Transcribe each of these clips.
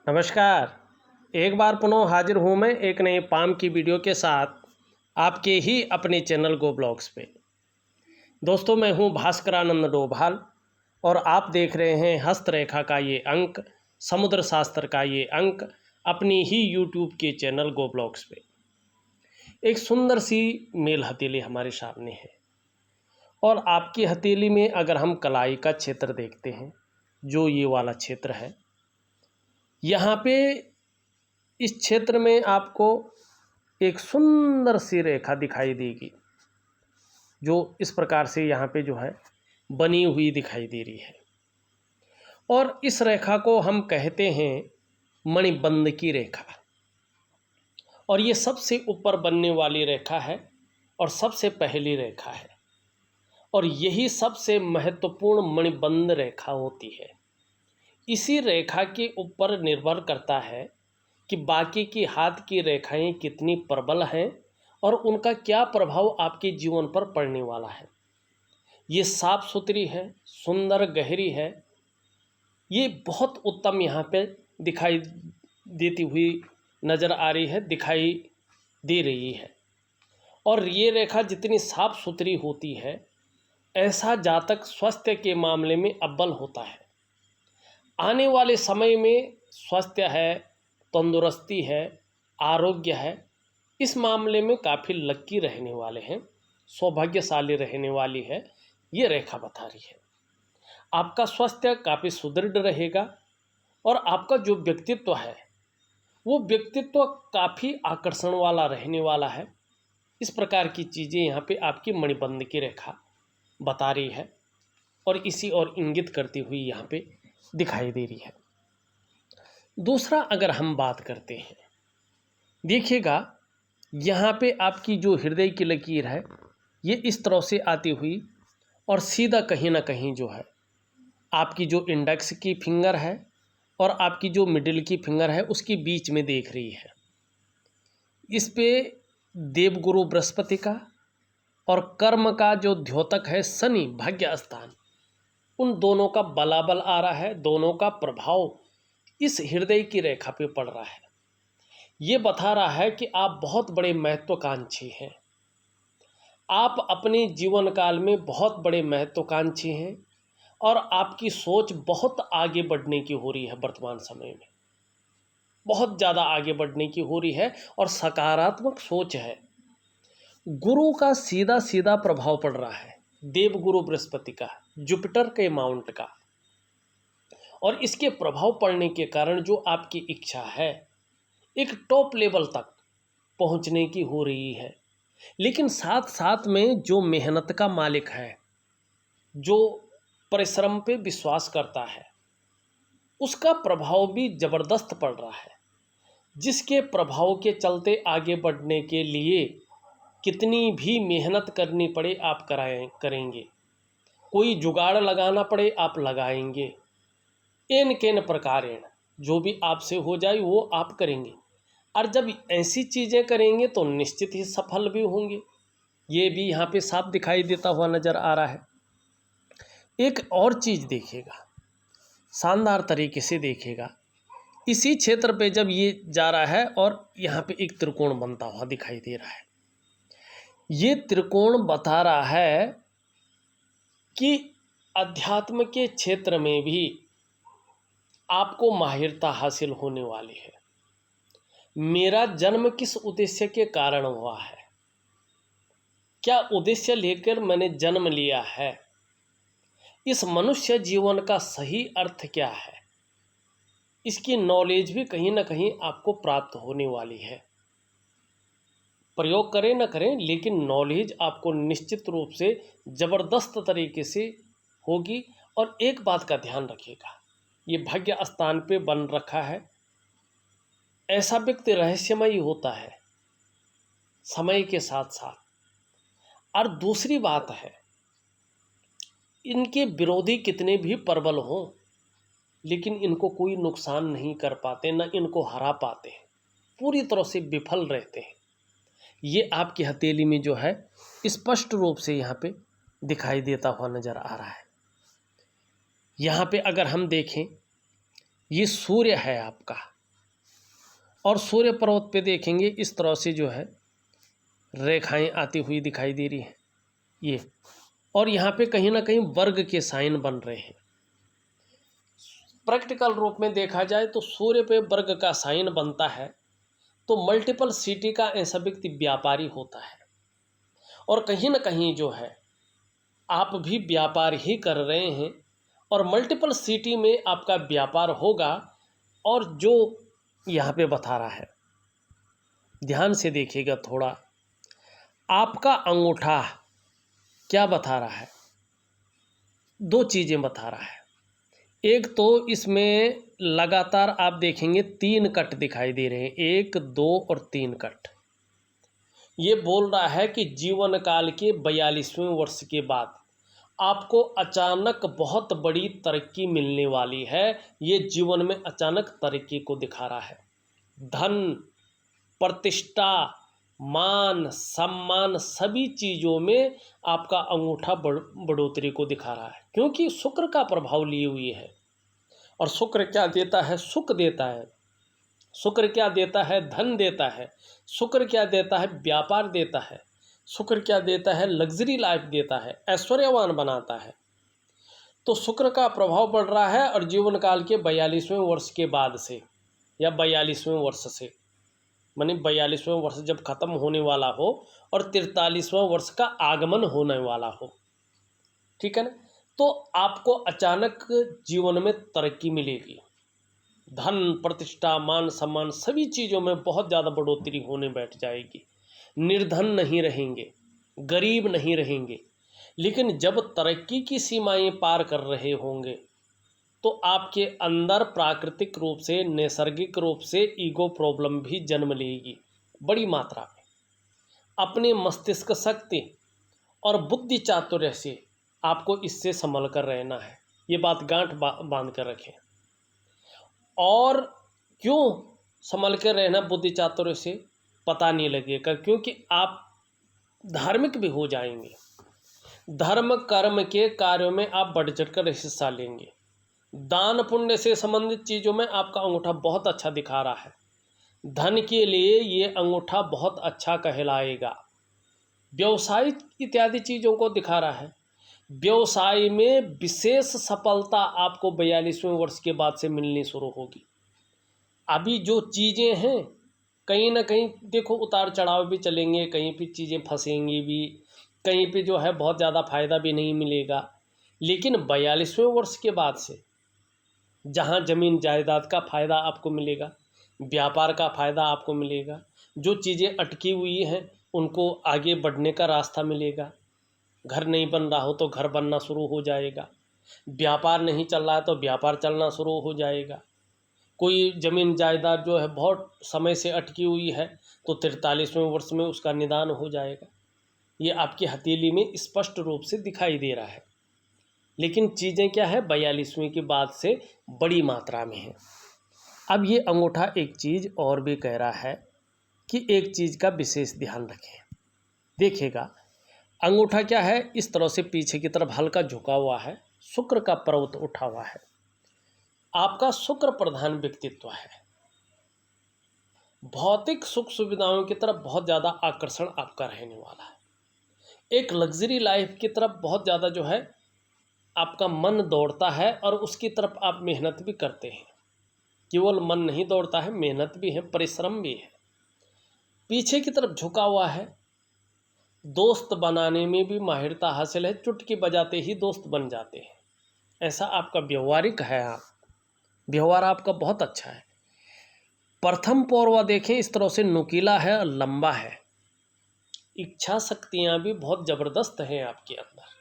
नमस्कार। एक बार पुनः हाजिर हूँ मैं एक नए पाम की वीडियो के साथ आपके ही अपने चैनल गो ब्लॉग्स पे। दोस्तों, मैं हूँ भास्करानंद डोभाल और आप देख रहे हैं हस्तरेखा का ये अंक, समुद्र शास्त्र का ये अंक अपनी ही यूट्यूब के चैनल गो ब्लॉग्स पे। एक सुंदर सी मेल हथेली हमारे सामने है और आपकी हथेली में अगर हम कलाई का क्षेत्र देखते हैं, जो ये वाला क्षेत्र है, यहाँ पे इस क्षेत्र में आपको एक सुंदर सी रेखा दिखाई देगी, जो इस प्रकार से यहाँ पे जो है बनी हुई दिखाई दे रही है। और इस रेखा को हम कहते हैं मणिबंध की रेखा। और ये सबसे ऊपर बनने वाली रेखा है और सबसे पहली रेखा है, और यही सबसे महत्वपूर्ण मणिबंध रेखा होती है। इसी रेखा के ऊपर निर्भर करता है कि बाकी की हाथ की रेखाएं कितनी प्रबल हैं और उनका क्या प्रभाव आपके जीवन पर पड़ने वाला है। ये साफ सुथरी है, सुंदर, गहरी है, ये बहुत उत्तम यहाँ पे दिखाई देती हुई नज़र आ रही है, दिखाई दे रही है। और ये रेखा जितनी साफ सुथरी होती है, ऐसा जातक स्वास्थ्य के मामले में अव्वल होता है। आने वाले समय में स्वास्थ्य है, तंदुरुस्ती है, आरोग्य है, इस मामले में काफ़ी लक्की रहने वाले हैं, सौभाग्यशाली रहने वाली है, ये रेखा बता रही है। आपका स्वास्थ्य काफ़ी सुदृढ़ रहेगा और आपका जो व्यक्तित्व है वो व्यक्तित्व काफ़ी आकर्षण वाला रहने वाला है। इस प्रकार की चीज़ें यहाँ पे आपकी मणिबंध की रेखा बता रही है और इसी और इंगित करती हुई यहाँ पे दिखाई दे रही है। दूसरा, अगर हम बात करते हैं, देखिएगा यहाँ पे आपकी जो हृदय की लकीर है ये इस तरह से आती हुई और सीधा कहीं ना कहीं जो है आपकी जो इंडेक्स की फिंगर है और आपकी जो मिडिल की फिंगर है उसके बीच में देख रही है। इस पे देवगुरु बृहस्पति का और कर्म का जो द्योतक है शनि भाग्य स्थान, उन दोनों का बलाबल आ रहा है, दोनों का प्रभाव इस हृदय की रेखा पे पड़ रहा है। ये बता रहा है कि आप बहुत बड़े महत्वाकांक्षी हैं, आप अपने जीवन काल में बहुत बड़े महत्वाकांक्षी हैं और आपकी सोच बहुत आगे बढ़ने की हो रही है। वर्तमान समय में बहुत ज़्यादा आगे बढ़ने की हो रही है और सकारात्मक सोच है। गुरु का सीधा सीधा प्रभाव पड़ रहा है, देवगुरु बृहस्पति का, जुपिटर के माउंट का, और इसके प्रभाव पड़ने के कारण जो आपकी इच्छा है एक टॉप लेवल तक पहुंचने की हो रही है। लेकिन साथ साथ में जो मेहनत का मालिक है, जो परिश्रम पे विश्वास करता है, उसका प्रभाव भी ज़बरदस्त पड़ रहा है, जिसके प्रभाव के चलते आगे बढ़ने के लिए कितनी भी मेहनत करनी पड़े आप करेंगे, कोई जुगाड़ लगाना पड़े आप लगाएंगे, एन केन प्रकारेण जो भी आपसे हो जाए वो आप करेंगे। और जब ऐसी चीज़ें करेंगे तो निश्चित ही सफल भी होंगे। ये भी यहाँ पे साफ दिखाई देता हुआ नज़र आ रहा है। एक और चीज़ देखिएगा, शानदार तरीके से देखिएगा, इसी क्षेत्र पे जब ये जा रहा है और यहाँ पे एक त्रिकोण बनता हुआ दिखाई दे रहा है। ये त्रिकोण बता रहा है कि अध्यात्म के क्षेत्र में भी आपको माहिरता हासिल होने वाली है। मेरा जन्म किस उद्देश्य के कारण हुआ है, क्या उद्देश्य लेकर मैंने जन्म लिया है, इस मनुष्य जीवन का सही अर्थ क्या है, इसकी नॉलेज भी कहीं ना कहीं आपको प्राप्त होने वाली है। प्रयोग करें न करें, लेकिन नॉलेज आपको निश्चित रूप से ज़बरदस्त तरीके से होगी। और एक बात का ध्यान रखिएगा, ये भाग्य स्थान पे बन रखा है, ऐसा व्यक्ति रहस्यमयी होता है समय के साथ साथ। और दूसरी बात है, इनके विरोधी कितने भी प्रबल हों लेकिन इनको कोई नुकसान नहीं कर पाते, न इनको हरा पाते हैं, पूरी तरह से विफल रहते हैं। ये आपकी हथेली में जो है स्पष्ट रूप से यहाँ पे दिखाई देता हुआ नज़र आ रहा है। यहाँ पे अगर हम देखें, ये सूर्य है आपका, और सूर्य पर्वत पे देखेंगे इस तरह से जो है रेखाएं आती हुई दिखाई दे रही हैं ये, और यहाँ पे कहीं ना कहीं वर्ग के साइन बन रहे हैं। प्रैक्टिकल रूप में देखा जाए तो सूर्य पे वर्ग का साइन बनता है तो मल्टीपल सिटी का ऐसा व्यक्ति व्यापारी होता है, और कहीं ना कहीं जो है आप भी व्यापार ही कर रहे हैं और मल्टीपल सिटी में आपका व्यापार होगा। और जो यहाँ पे बता रहा है, ध्यान से देखिएगा थोड़ा, आपका अंगूठा क्या बता रहा है, दो चीज़ें बता रहा है। एक तो इसमें लगातार आप देखेंगे 3 कट दिखाई दे रहे हैं, 1, 2 और 3 कट। ये बोल रहा है कि जीवन काल के 42वें वर्ष के बाद आपको अचानक बहुत बड़ी तरक्की मिलने वाली है। ये जीवन में अचानक तरक्की को दिखा रहा है। धन, प्रतिष्ठा, मान, सम्मान सभी चीज़ों में आपका अंगूठा बढ़ोतरी को दिखा रहा है, क्योंकि शुक्र का प्रभाव लिए हुई है। और शुक्र क्या देता है? सुख देता है। शुक्र क्या देता है? धन देता है। शुक्र क्या देता है? व्यापार देता है। शुक्र क्या देता है? लग्जरी लाइफ देता है, ऐश्वर्यवान बनाता है। तो शुक्र का प्रभाव बढ़ रहा है। और जीवन काल के 42वें वर्ष के बाद से या 42वें वर्ष से, माने 42वें वर्ष जब खत्म होने वाला हो और 43वां वर्ष का आगमन होने वाला हो, ठीक है ना, तो आपको अचानक जीवन में तरक्की मिलेगी। धन, प्रतिष्ठा, मान, सम्मान सभी चीज़ों में बहुत ज़्यादा बढ़ोतरी होने बैठ जाएगी। निर्धन नहीं रहेंगे, गरीब नहीं रहेंगे। लेकिन जब तरक्की की सीमाएं पार कर रहे होंगे तो आपके अंदर प्राकृतिक रूप से, नैसर्गिक रूप से ईगो प्रॉब्लम भी जन्म लेगी बड़ी मात्रा में। अपने मस्तिष्क शक्ति और बुद्धि चातुर्य से आपको इससे संभल कर रहना है। ये बात गांठ बांध कर रखें। और क्यों संभल कर रहना बुद्धि चातुर्य से? पता नहीं लगेगा, क्योंकि आप धार्मिक भी हो जाएंगे। धर्म कर्म के कार्यों में आप बढ़ चढ़ कर हिस्सा लेंगे। दान पुण्य से संबंधित चीज़ों में आपका अंगूठा बहुत अच्छा दिखा रहा है। धन के लिए ये अंगूठा बहुत अच्छा कहलाएगा। व्यवसाय इत्यादि चीज़ों को दिखा रहा है। व्यवसाय में विशेष सफलता आपको 42वें वर्ष के बाद से मिलनी शुरू होगी। अभी जो चीज़ें हैं कहीं ना कहीं देखो उतार चढ़ाव भी चलेंगे, कहीं पे चीज़ें फंसेंगी भी, कहीं पे जो है बहुत ज़्यादा फायदा भी नहीं मिलेगा। लेकिन 42वें वर्ष के बाद से जहाँ ज़मीन जायदाद का फ़ायदा आपको मिलेगा, व्यापार का फ़ायदा आपको मिलेगा, जो चीज़ें अटकी हुई हैं उनको आगे बढ़ने का रास्ता मिलेगा। घर नहीं बन रहा हो तो घर बनना शुरू हो जाएगा। व्यापार नहीं चल रहा है तो व्यापार चलना शुरू हो जाएगा। कोई ज़मीन जायदाद जो है बहुत समय से अटकी हुई है तो 43वें वर्ष में उसका निदान हो जाएगा। ये आपकी हथेली में स्पष्ट रूप से दिखाई दे रहा है। लेकिन चीज़ें क्या है, 42वें के बाद से बड़ी मात्रा में है। अब ये अंगूठा एक चीज़ और भी कह रहा है कि एक चीज़ का विशेष ध्यान रखें। देखिएगा अंगूठा क्या है, इस तरह से पीछे की तरफ हल्का झुका हुआ है, शुक्र का पर्वत उठा हुआ है। आपका शुक्र प्रधान व्यक्तित्व है। भौतिक सुख सुविधाओं की तरफ बहुत ज़्यादा आकर्षण आपका रहने वाला है। एक लग्जरी लाइफ की तरफ बहुत ज़्यादा जो है आपका मन दौड़ता है और उसकी तरफ आप मेहनत भी करते हैं। केवल मन नहीं दौड़ता है, मेहनत भी है, परिश्रम भी है। पीछे की तरफ झुका हुआ है। दोस्त बनाने में भी माहिरता हासिल है, चुटकी बजाते ही दोस्त बन जाते हैं। ऐसा आपका व्यवहारिक है। व्यवहार आपका बहुत अच्छा है। प्रथम पौरवा देखें इस तरह से नुकीला है और लंबा है। इच्छा शक्तियाँ भी बहुत ज़बरदस्त हैं आपके अंदर।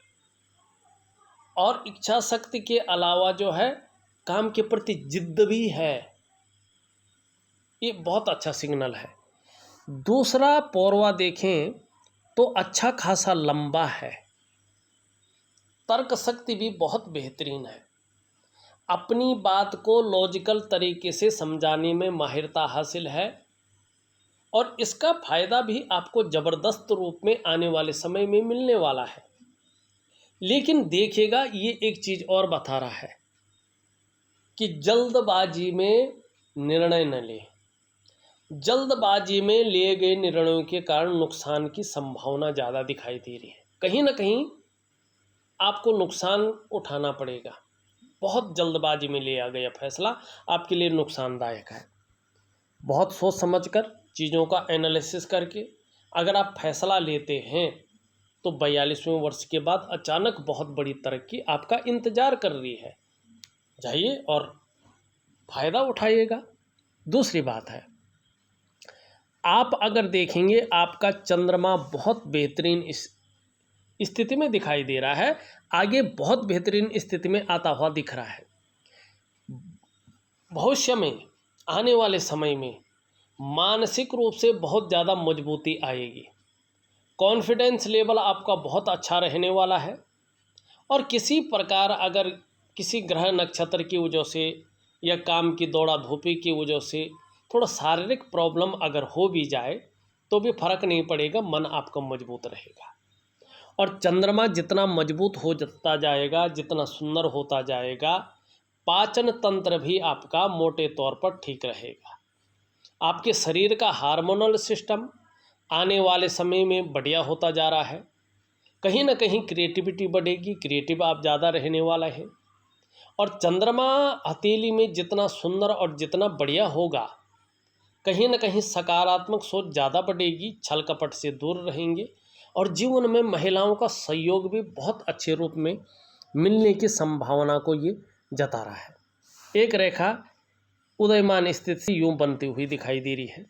और इच्छा शक्ति के अलावा जो है काम के प्रति जिद्द भी है। ये बहुत अच्छा सिग्नल है। दूसरा पौरवा देखें तो अच्छा खासा लंबा है। तर्क शक्ति भी बहुत बेहतरीन है। अपनी बात को लॉजिकल तरीके से समझाने में माहिरता हासिल है और इसका फ़ायदा भी आपको ज़बरदस्त रूप में आने वाले समय में मिलने वाला है। लेकिन देखिएगा ये एक चीज़ और बता रहा है कि जल्दबाजी में निर्णय न लें। जल्दबाजी में लिए गए निर्णयों के कारण नुकसान की संभावना ज़्यादा दिखाई दे रही है। कहीं ना कहीं आपको नुकसान उठाना पड़ेगा। बहुत जल्दबाजी में लिया गया फैसला आपके लिए नुकसानदायक है। बहुत सोच समझकर चीज़ों का एनालिसिस करके अगर आप फैसला लेते हैं तो 42वें वर्ष के बाद अचानक बहुत बड़ी तरक्की आपका इंतज़ार कर रही है। जाइए और फ़ायदा उठाइएगा। दूसरी बात है, आप अगर देखेंगे आपका चंद्रमा बहुत बेहतरीन इस स्थिति में दिखाई दे रहा है, आगे बहुत बेहतरीन स्थिति में आता हुआ दिख रहा है। भविष्य में आने वाले समय में मानसिक रूप से बहुत ज़्यादा मजबूती आएगी। कॉन्फिडेंस लेवल आपका बहुत अच्छा रहने वाला है। और किसी प्रकार अगर किसी ग्रह नक्षत्र की वजह से या काम की दौड़ा धूपी की वजह से थोड़ा शारीरिक प्रॉब्लम अगर हो भी जाए तो भी फर्क नहीं पड़ेगा, मन आपका मजबूत रहेगा। और चंद्रमा जितना मजबूत होता जाएगा, जितना सुंदर होता जाएगा, पाचन तंत्र भी आपका मोटे तौर पर ठीक रहेगा। आपके शरीर का हार्मोनल सिस्टम आने वाले समय में बढ़िया होता जा रहा है। कहीं ना कहीं क्रिएटिविटी बढ़ेगी, क्रिएटिव आप ज़्यादा रहने वाला है। और चंद्रमा हथेली में जितना सुंदर और जितना बढ़िया होगा, कहीं ना कहीं सकारात्मक सोच ज़्यादा बढ़ेगी, छल कपट से दूर रहेंगे और जीवन में महिलाओं का सहयोग भी बहुत अच्छे रूप में मिलने की संभावना को ये जता रहा है। एक रेखा उदयमान स्थिति से यूं बनती हुई दिखाई दे रही है।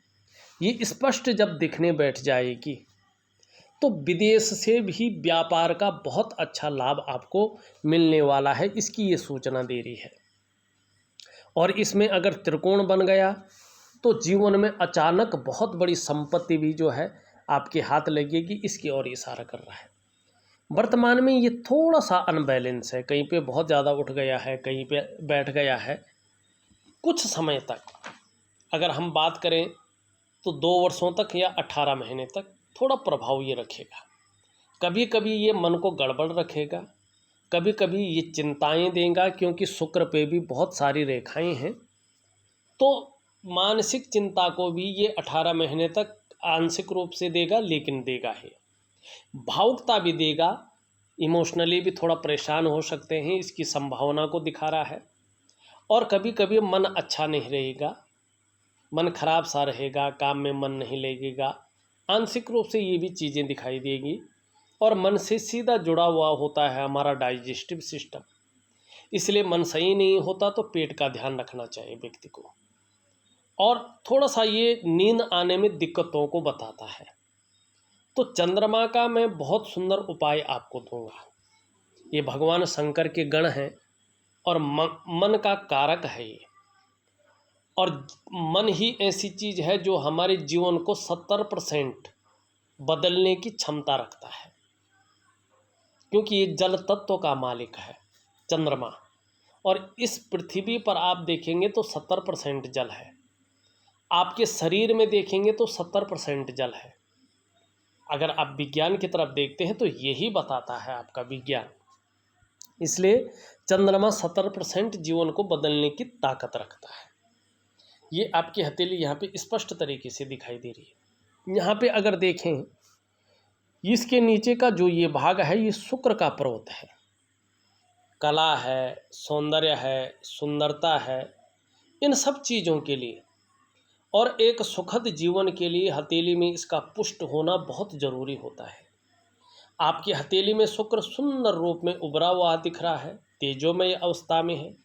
ये स्पष्ट जब दिखने बैठ जाएगी तो विदेश से भी व्यापार का बहुत अच्छा लाभ आपको मिलने वाला है, इसकी ये सूचना दे रही है। और इसमें अगर त्रिकोण बन गया तो जीवन में अचानक बहुत बड़ी संपत्ति भी जो है आपके हाथ लगेगी, इसकी ओर इशारा कर रहा है। वर्तमान में ये थोड़ा सा अनबैलेंस है, कहीं पे बहुत ज़्यादा उठ गया है, कहीं पे बैठ गया है। कुछ समय तक अगर हम बात करें तो 2 वर्षों तक या 18 महीने तक थोड़ा प्रभाव ये रखेगा। कभी कभी ये मन को गड़बड़ रखेगा, कभी कभी ये चिंताएं देगा, क्योंकि शुक्र पे भी बहुत सारी रेखाएं हैं। तो मानसिक चिंता को भी ये 18 महीने तक आंशिक रूप से देगा, लेकिन देगा ही। भावुकता भी देगा, इमोशनली भी थोड़ा परेशान हो सकते हैं, इसकी संभावना को दिखा रहा है। और कभी कभी मन अच्छा नहीं रहेगा, मन खराब सा रहेगा, काम में मन नहीं लगेगा, आंशिक रूप से ये भी चीज़ें दिखाई देगी। और मन से सीधा जुड़ा हुआ होता है हमारा डाइजेस्टिव सिस्टम, इसलिए मन सही नहीं होता तो पेट का ध्यान रखना चाहिए व्यक्ति को। और थोड़ा सा ये नींद आने में दिक्कतों को बताता है। तो चंद्रमा का मैं बहुत सुंदर उपाय आपको दूंगा। ये भगवान शंकर के गण हैं और मन का कारक है ये। और मन ही ऐसी चीज़ है जो हमारे जीवन को 70% बदलने की क्षमता रखता है, क्योंकि ये जल तत्व का मालिक है चंद्रमा। और इस पृथ्वी पर आप देखेंगे तो 70% जल है, आपके शरीर में देखेंगे तो 70% जल है। अगर आप विज्ञान की तरफ देखते हैं तो यही बताता है आपका विज्ञान। इसलिए चंद्रमा 70% जीवन को बदलने की ताकत रखता है। ये आपकी हथेली यहाँ पे स्पष्ट तरीके से दिखाई दे रही है। यहाँ पे अगर देखें, इसके नीचे का जो ये भाग है ये शुक्र का पर्वत है, कला है, सौंदर्य है, सुंदरता है, इन सब चीज़ों के लिए और एक सुखद जीवन के लिए हथेली में इसका पुष्ट होना बहुत ज़रूरी होता है। आपकी हथेली में शुक्र सुंदर रूप में उभरा हुआ दिख रहा है, तेजोमय अवस्था में है।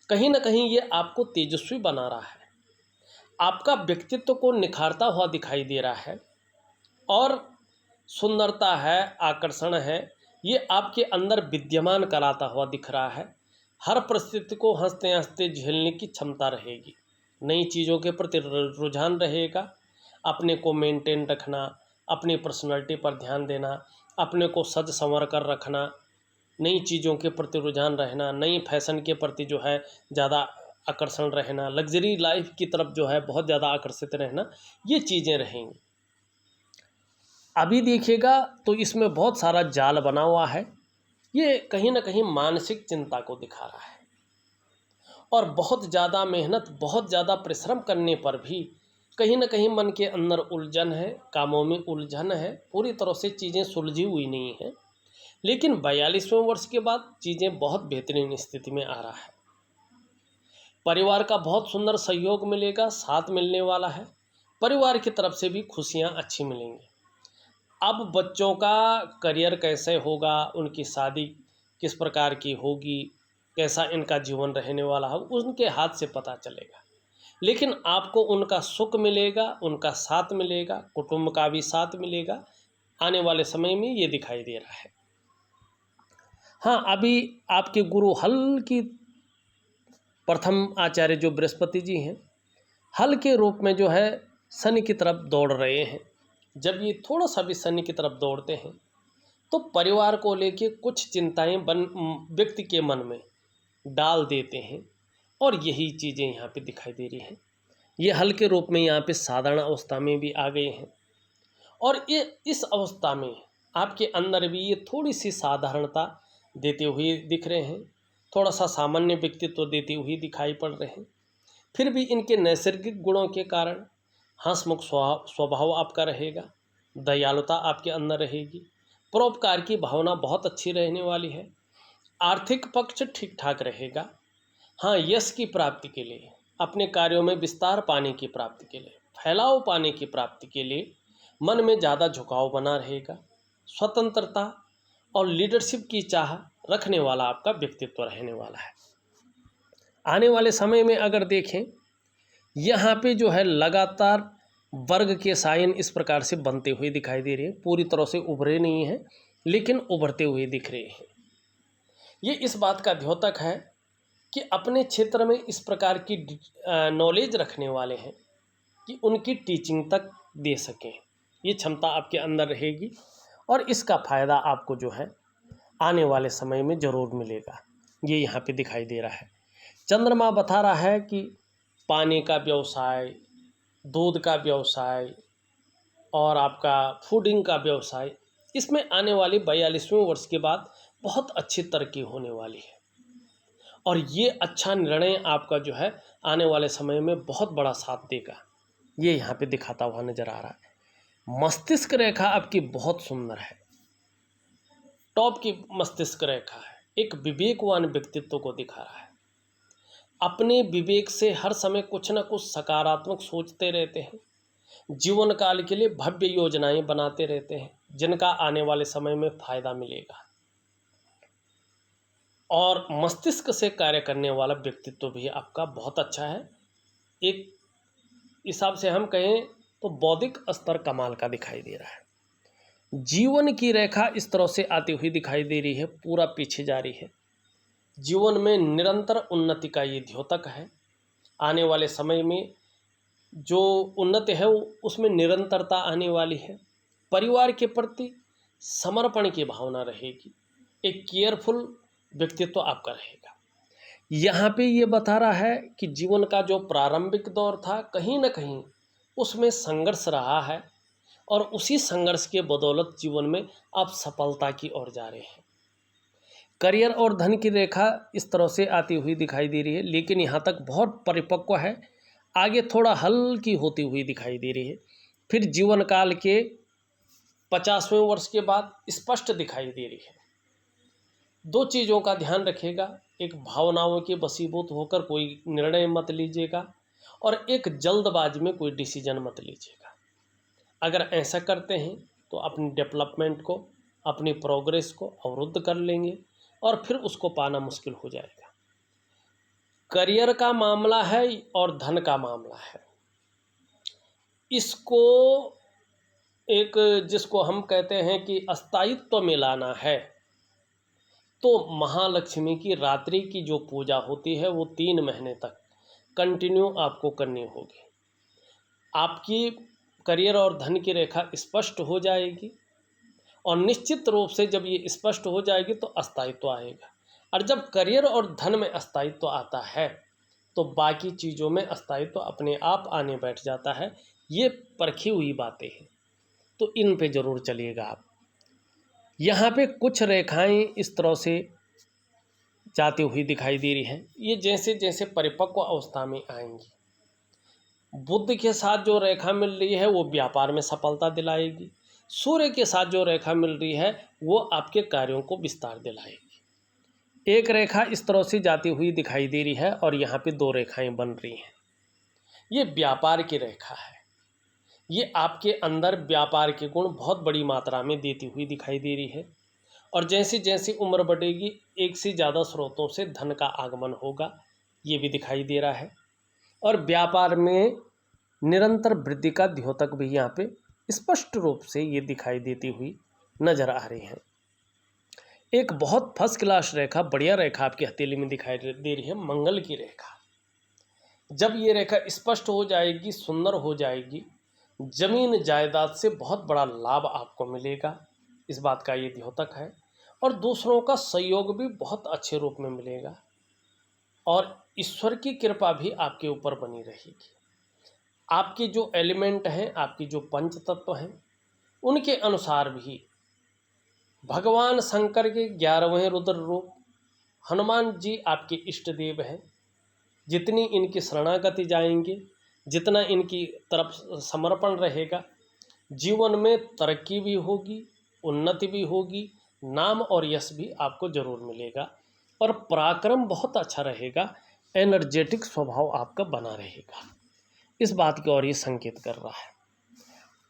कहीं ना कहीं ये आपको तेजस्वी बना रहा है, आपका व्यक्तित्व को निखारता हुआ दिखाई दे रहा है। और सुंदरता है, आकर्षण है, ये आपके अंदर विद्यमान कराता हुआ दिख रहा है। हर परिस्थिति को हंसते हंसते झेलने की क्षमता रहेगी, नई चीज़ों के प्रति रुझान रहेगा, अपने को मेंटेन रखना, अपनी पर्सनालिटी पर ध्यान देना, अपने को सज संवर कर रखना, नई चीज़ों के प्रति रुझान रहना, नई फैशन के प्रति जो है ज़्यादा आकर्षण रहना, लग्जरी लाइफ की तरफ जो है बहुत ज़्यादा आकर्षित रहना, ये चीज़ें रहेंगी। अभी देखिएगा तो इसमें बहुत सारा जाल बना हुआ है, ये कहीं ना कहीं मानसिक चिंता को दिखा रहा है। और बहुत ज़्यादा मेहनत, बहुत ज़्यादा परिश्रम करने पर भी कहीं ना कहीं मन के अंदर उलझन है, कामों में उलझन है, पूरी तरह से चीज़ें सुलझी हुई नहीं हैं। लेकिन 42वें वर्ष के बाद चीज़ें बहुत बेहतरीन स्थिति में आ रहा है। परिवार का बहुत सुंदर सहयोग मिलेगा, साथ मिलने वाला है। परिवार की तरफ से भी खुशियां अच्छी मिलेंगी। अब बच्चों का करियर कैसे होगा, उनकी शादी किस प्रकार की होगी, कैसा इनका जीवन रहने वाला है, उनके हाथ से पता चलेगा। लेकिन आपको उनका सुख मिलेगा, उनका साथ मिलेगा, कुटुंब का भी साथ मिलेगा। आने वाले समय में ये दिखाई दे रहा है। हाँ, अभी आपके गुरु हल की प्रथम आचार्य जो बृहस्पति जी हैं, हल के रूप में जो है शनि की तरफ दौड़ रहे हैं। जब ये थोड़ा सा भी शनि की तरफ दौड़ते हैं तो परिवार को लेके कुछ चिंताएं व्यक्ति के मन में डाल देते हैं, और यही चीज़ें यहाँ पे दिखाई दे रही हैं। ये हल के रूप में यहाँ पे साधारण अवस्था में भी आ गए हैं, और ये इस अवस्था में आपके अंदर भी ये थोड़ी सी साधारणता देते हुए दिख रहे हैं, थोड़ा सा सामान्य व्यक्तित्व देते हुए दिखाई पड़ रहे हैं। फिर भी इनके नैसर्गिक गुणों के कारण हंसमुख स्वभाव आपका रहेगा, दयालुता आपके अंदर रहेगी, परोपकार की भावना बहुत अच्छी रहने वाली है। आर्थिक पक्ष ठीक ठाक रहेगा। हाँ, यश की प्राप्ति के लिए, अपने कार्यों में विस्तार पाने की प्राप्ति के लिए, फैलाव पाने की प्राप्ति के लिए मन में ज़्यादा झुकाव बना रहेगा। स्वतंत्रता और लीडरशिप की चाह रखने वाला आपका व्यक्तित्व रहने वाला है। आने वाले समय में अगर देखें, यहाँ पे जो है लगातार वर्ग के साइन इस प्रकार से बनते हुए दिखाई दे रहे हैं। पूरी तरह से उभरे नहीं हैं, लेकिन उभरते हुए दिख रहे हैं। ये इस बात का द्योतक है कि अपने क्षेत्र में इस प्रकार की नॉलेज रखने वाले हैं कि उनकी टीचिंग तक दे सकें। ये क्षमता आपके अंदर रहेगी, और इसका फ़ायदा आपको जो है आने वाले समय में ज़रूर मिलेगा। ये यहाँ पे दिखाई दे रहा है। चंद्रमा बता रहा है कि पानी का व्यवसाय, दूध का व्यवसाय और आपका फूडिंग का व्यवसाय, इसमें आने वाली 42वें वर्ष के बाद बहुत अच्छी तरक्की होने वाली है। और ये अच्छा निर्णय आपका जो है आने वाले समय में बहुत बड़ा साथ देगा। ये यहाँ पे दिखाता हुआ नज़र आ रहा है। मस्तिष्क रेखा आपकी बहुत सुंदर है, टॉप की मस्तिष्क रेखा है, एक विवेकवान व्यक्तित्व को दिखा रहा है। अपने विवेक से हर समय कुछ न कुछ सकारात्मक सोचते रहते हैं, जीवन काल के लिए भव्य योजनाएं बनाते रहते हैं, जिनका आने वाले समय में फ़ायदा मिलेगा। और मस्तिष्क से कार्य करने वाला व्यक्तित्व भी आपका बहुत अच्छा है। एक हिसाब से हम कहें तो बौद्धिक स्तर कमाल का दिखाई दे रहा है। जीवन की रेखा इस तरह से आती हुई दिखाई दे रही है, पूरा पीछे जा रही है। जीवन में निरंतर उन्नति का ये द्योतक है। आने वाले समय में जो उन्नति है उसमें निरंतरता आने वाली है। परिवार के प्रति समर्पण की भावना रहेगी, एक केयरफुल व्यक्तित्व आपका रहेगा। यहाँ पे ये बता रहा है कि जीवन का जो प्रारंभिक दौर था, कहीं ना कहीं उसमें संघर्ष रहा है, और उसी संघर्ष के बदौलत जीवन में आप सफलता की ओर जा रहे हैं। करियर और धन की रेखा इस तरह से आती हुई दिखाई दे रही है, लेकिन यहाँ तक बहुत परिपक्व है, आगे थोड़ा हल्की होती हुई दिखाई दे रही है। फिर जीवन काल के 50वें वर्ष के बाद स्पष्ट दिखाई दे रही है। दो चीज़ों का ध्यान रखिएगा, एक भावनाओं के वशीभूत होकर कोई निर्णय मत लीजिएगा, और एक जल्दबाजी में कोई डिसीजन मत लीजिएगा। अगर ऐसा करते हैं तो अपनी डेवलपमेंट को, अपनी प्रोग्रेस को अवरुद्ध कर लेंगे, और फिर उसको पाना मुश्किल हो जाएगा। करियर का मामला है और धन का मामला है, इसको एक जिसको हम कहते हैं कि स्थायित्व में लाना है, तो महालक्ष्मी की रात्रि की जो पूजा होती है वो 3 महीने तक कंटिन्यू आपको करनी होगी। आपकी करियर और धन की रेखा स्पष्ट हो जाएगी, और निश्चित रूप से जब ये स्पष्ट हो जाएगी तो स्थायित्व आएगा। और जब करियर और धन में स्थायित्व आता है तो बाकी चीज़ों में स्थायित्व अपने आप आने बैठ जाता है। ये परखी हुई बातें हैं, तो इन पे ज़रूर चलिएगा आप। यहाँ पे कुछ रेखाएं इस तरह से जाती हुई दिखाई दे रही हैं, ये जैसे जैसे परिपक्व अवस्था में आएंगी बुध के साथ जो रेखा मिल रही है वो व्यापार में सफलता दिलाएगी। सूर्य के साथ जो रेखा मिल रही है वो आपके कार्यों को विस्तार दिलाएगी। एक रेखा इस तरह से जाती हुई दिखाई दे रही है और यहाँ पे दो रेखाएं बन रही हैं। ये व्यापार की रेखा है। ये आपके अंदर व्यापार के गुण बहुत बड़ी मात्रा में देती हुई दिखाई दे रही है और जैसे जैसे उम्र बढ़ेगी एक से ज़्यादा स्रोतों से धन का आगमन होगा, ये भी दिखाई दे रहा है। और व्यापार में निरंतर वृद्धि का द्योतक भी यहाँ पे स्पष्ट रूप से ये दिखाई देती हुई नजर आ रही है। एक बहुत फर्स्ट क्लास रेखा, बढ़िया रेखा आपकी हथेली में दिखाई दे रही है, मंगल की रेखा। जब ये रेखा स्पष्ट हो जाएगी, सुंदर हो जाएगी, जमीन जायदाद से बहुत बड़ा लाभ आपको मिलेगा, इस बात का ये द्योतक है। और दूसरों का सहयोग भी बहुत अच्छे रूप में मिलेगा और ईश्वर की कृपा भी आपके ऊपर बनी रहेगी। आपके जो एलिमेंट हैं, आपकी जो पंच तत्व हैं, उनके अनुसार भी भगवान शंकर के 11वें रुद्र रूप हनुमान जी आपके इष्ट देव हैं। जितनी इनकी शरणागति जाएंगे, जितना इनकी तरफ समर्पण रहेगा, जीवन में तरक्की भी होगी, उन्नति भी होगी, नाम और यश भी आपको जरूर मिलेगा और पराक्रम बहुत अच्छा रहेगा, एनर्जेटिक स्वभाव आपका बना रहेगा। इस बात की ओर ये संकेत कर रहा है।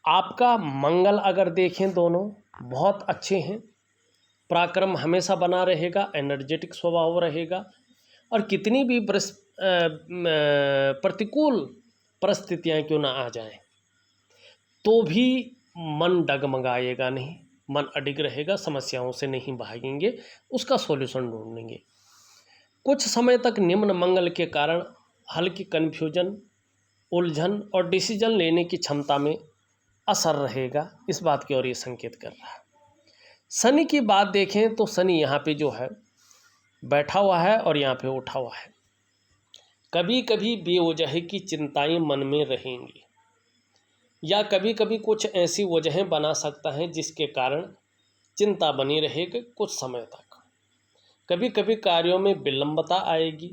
आपका मंगल अगर देखें, दोनों बहुत अच्छे हैं, पराक्रम हमेशा बना रहेगा, एनर्जेटिक स्वभाव रहेगा और कितनी भी प्रतिकूल परिस्थितियां क्यों ना आ जाएं तो भी मन डगमगाएगा नहीं, मन अडिग रहेगा, समस्याओं से नहीं भागेंगे, उसका सॉल्यूशन ढूंढेंगे। कुछ समय तक निम्न मंगल के कारण हल्की कन्फ्यूजन, उलझन और डिसीजन लेने की क्षमता में असर रहेगा, इस बात की ओर ये संकेत कर रहा है। शनि की बात देखें तो शनि यहाँ पे जो है बैठा हुआ है और यहाँ पे उठा हुआ है। कभी कभी बेवजह की चिंताएं मन में रहेंगी या कभी कभी कुछ ऐसी वजहें बना सकता है जिसके कारण चिंता बनी रहेगी कुछ समय तक। कभी कभी कार्यों में विलंबता आएगी,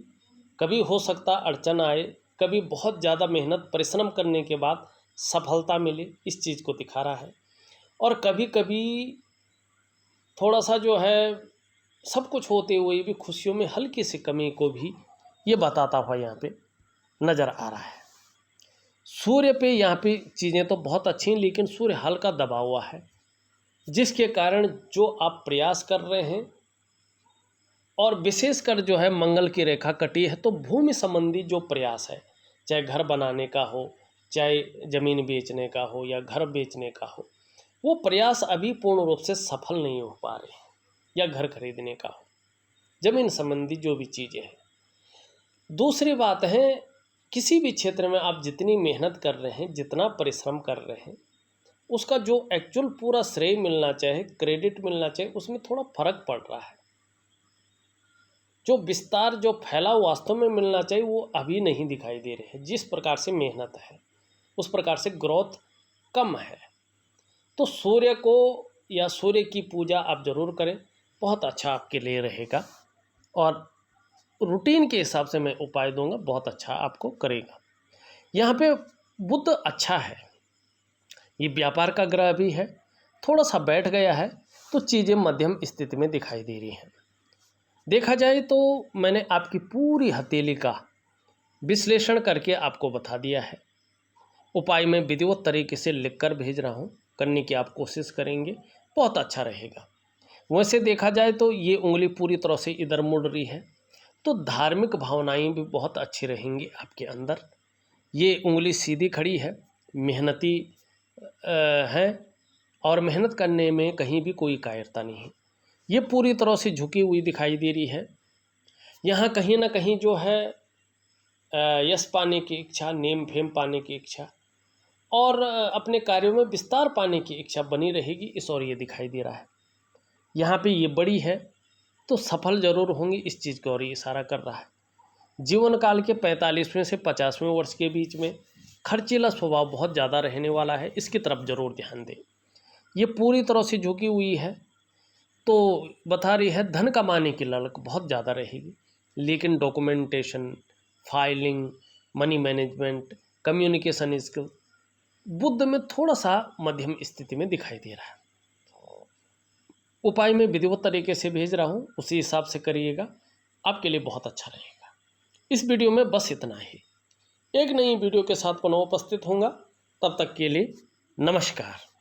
कभी हो सकता अड़चन आए, कभी बहुत ज़्यादा मेहनत परिश्रम करने के बाद सफलता मिले, इस चीज़ को दिखा रहा है। और कभी कभी थोड़ा सा जो है सब कुछ होते हुए भी खुशियों में हल्की सी कमी को भी ये बताता हुआ यहाँ पे नज़र आ रहा है। सूर्य पे यहाँ पे चीज़ें तो बहुत अच्छी हैं, लेकिन सूर्य हल्का दबा हुआ है, जिसके कारण जो आप प्रयास कर रहे हैं और विशेषकर जो है मंगल की रेखा कटी है, तो भूमि संबंधी जो प्रयास है, चाहे घर बनाने का हो, चाहे ज़मीन बेचने का हो या घर बेचने का हो, वो प्रयास अभी पूर्ण रूप से सफल नहीं हो पा रहे हैं, या घर खरीदने का हो, ज़मीन संबंधी जो भी चीज़ें हैं। दूसरी बात है, किसी भी क्षेत्र में आप जितनी मेहनत कर रहे हैं, जितना परिश्रम कर रहे हैं, उसका जो एक्चुअल पूरा श्रेय मिलना चाहिए, क्रेडिट मिलना चाहिए, उसमें थोड़ा फर्क पड़ रहा है। जो विस्तार, जो फैलाव वास्तव में मिलना चाहिए, वो अभी नहीं दिखाई दे रहे हैं। जिस प्रकार से मेहनत है उस प्रकार से ग्रोथ कम है। तो सूर्य को या सूर्य की पूजा आप जरूर करें, बहुत अच्छा आपके लिए रहेगा और रूटीन के हिसाब से मैं उपाय दूंगा, बहुत अच्छा आपको करेगा। यहाँ पे बुध अच्छा है, ये व्यापार का ग्रह भी है, थोड़ा सा बैठ गया है तो चीज़ें मध्यम स्थिति में दिखाई दे रही हैं। देखा जाए तो मैंने आपकी पूरी हथेली का विश्लेषण करके आपको बता दिया है। उपाय मैं विधिवत तरीके से लिखकर भेज रहा हूँ, करने की आप कोशिश करेंगे, बहुत अच्छा रहेगा। वैसे देखा जाए तो ये उंगली पूरी तरह से इधर मुड़ रही है, तो धार्मिक भावनाएं भी बहुत अच्छी रहेंगी आपके अंदर। ये उंगली सीधी खड़ी है, मेहनती है और मेहनत करने में कहीं भी कोई कायरता नहीं है। ये पूरी तरह से झुकी हुई दिखाई दे रही है। यहाँ कहीं ना कहीं जो है यश पाने की इच्छा, नेम फेम पाने की इच्छा और अपने कार्यों में विस्तार पाने की इच्छा बनी रहेगी, इस ओर ये दिखाई दे रहा है। यहाँ पे ये बड़ी है तो सफल जरूर होंगी, इस चीज़ की ओर ये इशारा कर रहा है। जीवन काल के 45वें से 50वें वर्ष के बीच में खर्चीला स्वभाव बहुत ज़्यादा रहने वाला है, इसकी तरफ जरूर ध्यान दें। ये पूरी तरह से झुकी हुई है तो बता रही है धन कमाने की ललक बहुत ज़्यादा रहेगी, लेकिन documentation, filing, money management, communication skill बुध में थोड़ा सा मध्यम स्थिति में दिखाई दे रहा है। उपाय में विधिवत तरीके से भेज रहा हूँ, उसी हिसाब से करिएगा, आपके लिए बहुत अच्छा रहेगा। इस वीडियो में बस इतना ही। एक नई वीडियो के साथ पुनः उपस्थित होऊंगा, तब तक के लिए नमस्कार।